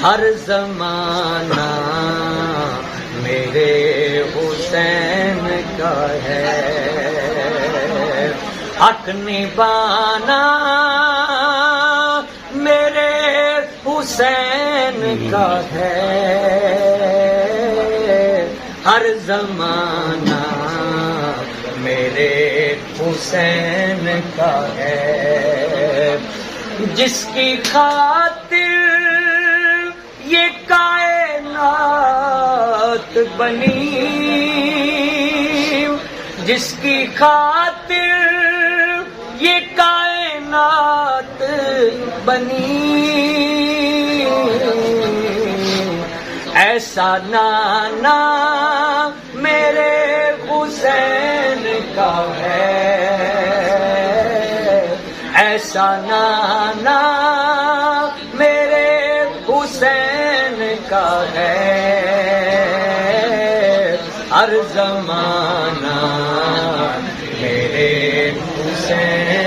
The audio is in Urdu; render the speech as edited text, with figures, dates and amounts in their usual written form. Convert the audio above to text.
ہر زمانہ میرے حسین کا ہے، حق نبھانا میرے حسین کا ہے، ہر زمانہ میرے حسین کا ہے، جس کی خاطر یہ کائنات بنی، جس کی خاطر یہ کائنات بنی، ایسا نانا میرے حسین کا ہے، ایسا نانا میرے حسین کا ہے، ہر زمانہ میرے حسین